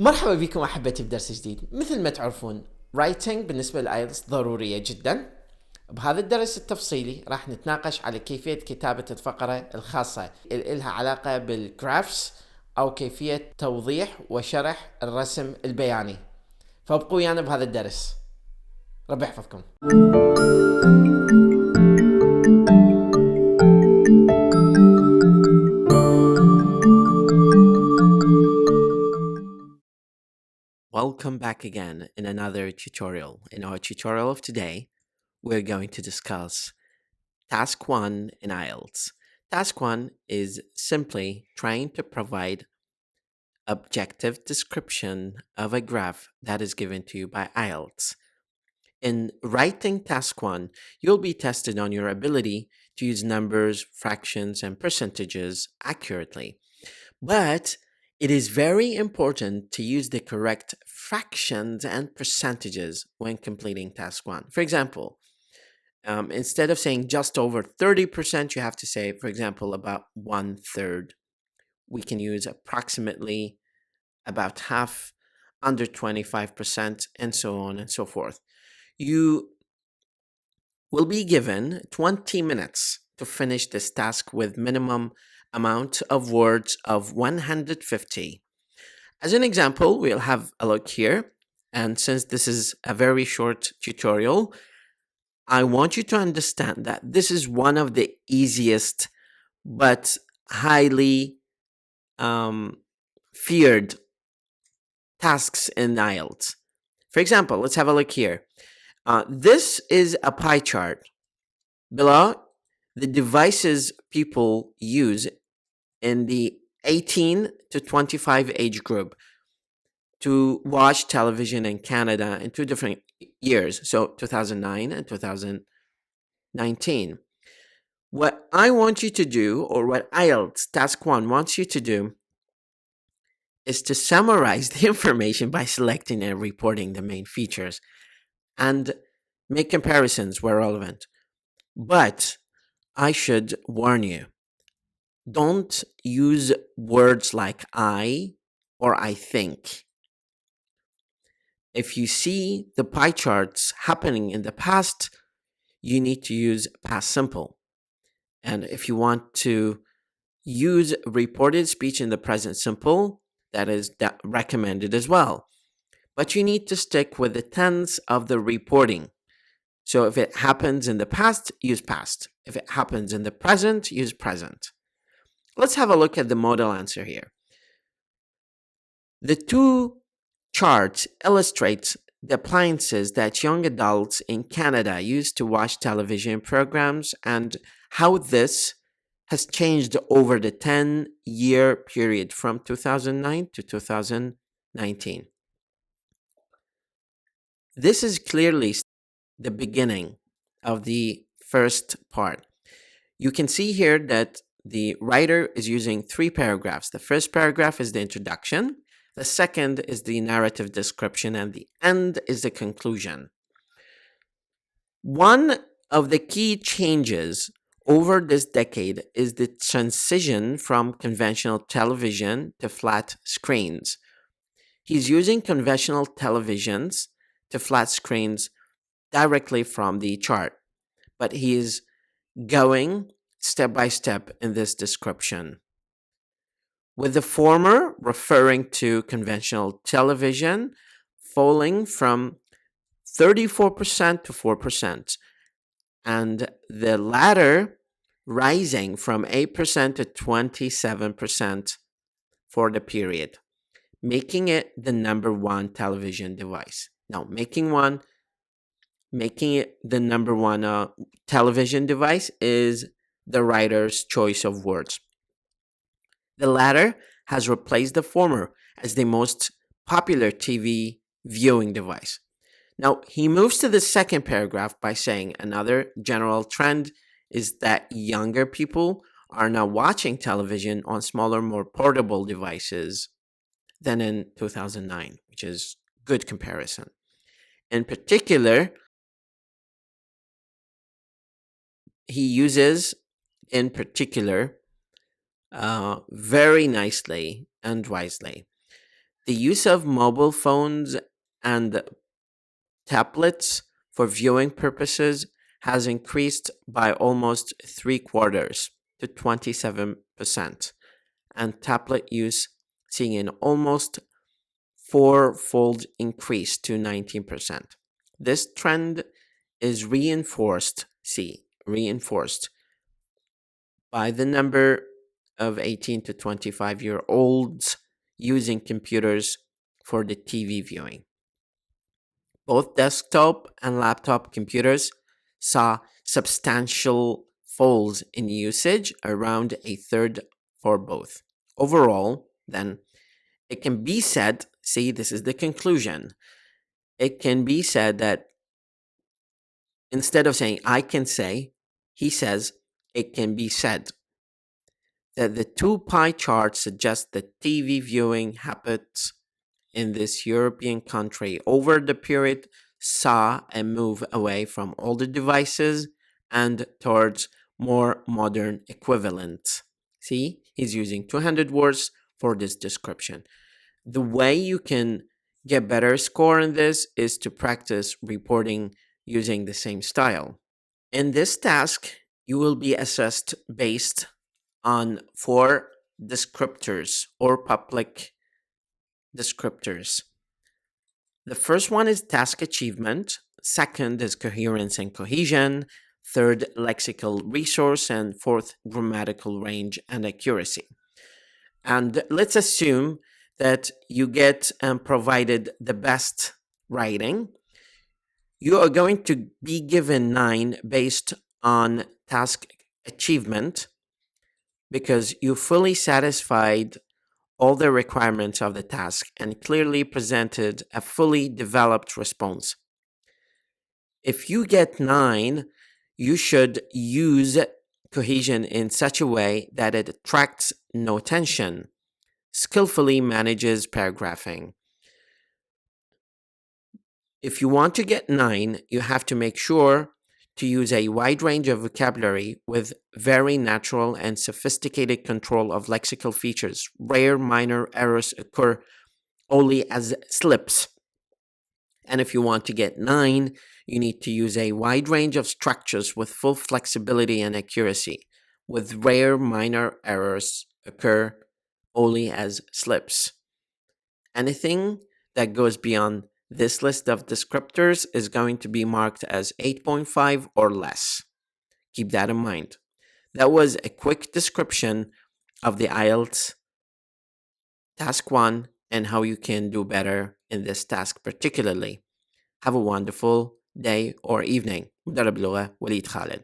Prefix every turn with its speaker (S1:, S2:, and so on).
S1: مرحبا بكم أحبتي بدرس جديد. مثل ما تعرفون writing بالنسبة للايلتس ضرورية جدا. بهذا الدرس التفصيلي راح نتناقش على كيفية كتابة الفقرة الخاصة اللي لها علاقة بالجرافس أو كيفية توضيح وشرح الرسم البياني. فابقوا ويانا بهذا الدرس. ربي يحفظكم. Welcome back again in another tutorial. In our tutorial of today, we're going to discuss Task 1 in IELTS. Task 1 is simply trying to provide objective description of a graph that is given to you by IELTS. In writing Task 1, you'll be tested on your ability to use numbers, fractions, and percentages accurately. But it is very important to use the correct fractions and percentages when completing Task 1. For example, instead of saying just over 30%, you have to say, for example, about 1/3. We can use approximately, about half, under 25%, and so on and so forth. You will be given 20 minutes to finish this task with minimum amount of words of 150. As an example, we'll have a look here. And since this is a very short tutorial, I want you to understand that this is one of the easiest but highly feared tasks in IELTS. For example, let's have a look here. This is a pie chart. Below, the devices people use in the 18 to 25 age group to watch television in Canada in 2 different years, so 2009 and 2019. What I want you to do, or what IELTS Task 1 wants you to do, is to summarize the information by selecting and reporting the main features and make comparisons where relevant. But I should warn you, don't use words like I or I think. If you see the pie charts happening in the past, you need to use past simple. And if you want to use reported speech in the present simple, that is recommended as well. But you need to stick with the tense of the reporting. So if it happens in the past, use past. If it happens in the present, use present. Let's have a look at the model answer here. The two charts illustrate the appliances that young adults in Canada use to watch television programs and how this has changed over the 10-year period from 2009 to 2019. This is clearly the beginning of the first part. You can see here that the writer is using 3 paragraphs. The first paragraph is the introduction, the second is the narrative description, and the end is the conclusion. One of the key changes over this decade is the transition from conventional television to flat screens. He's using conventional televisions to flat screens directly from the chart, but he is going step by step in this description, with the former referring to conventional television falling from 34% to 4%, and the latter rising from 8% to 27% for the period, making it the number 1 television device. Now, making it the number 1 television device is the writer's choice of words. The latter has replaced the former as the most popular TV viewing device. Now, he moves to the second paragraph by saying another general trend is that younger people are now watching television on smaller, more portable devices than in 2009, which is good comparison. In particular, he uses very nicely and wisely The use of mobile phones and tablets for viewing purposes has increased by almost 3/4 to 27%, and tablet use seeing an almost four-fold increase to 19%. This trend is reinforced by the number of 18 to 25-year-olds using computers for the TV viewing. Both desktop and laptop computers saw substantial falls in usage, around a third for both. Overall, then, it can be said, this is the conclusion. It can be said that instead of saying I can say, he says it can be said that the two pie charts suggest that TV viewing habits in this European country over the period saw a move away from older devices and towards more modern equivalents. See, he's using 200 words for this description. The way you can get better score in this is to practice reporting using the same style. In this task, you will be assessed based on 4 descriptors or public descriptors. The first one is task achievement, second is coherence and cohesion, third lexical resource, and fourth grammatical range and accuracy. And let's assume that you get provided the best writing. You are going to be given 9 based on task achievement because you fully satisfied all the requirements of the task and clearly presented a fully developed response. If you get 9, you should use cohesion in such a way that it attracts no attention, skillfully manages paragraphing. If you want to get 9, you have to make sure to use a wide range of vocabulary with very natural and sophisticated control of lexical features. Rare minor errors occur only as slips. And if you want to get 9, you need to use a wide range of structures with full flexibility and accuracy, with rare minor errors occur only as slips. Anything that goes beyond this list of descriptors is going to be marked as 8.5 or less. Keep that in mind. That was a quick description of the IELTS Task 1 and how you can do better in this task particularly. Have a wonderful day or evening. مدرب لغة وليد خالد.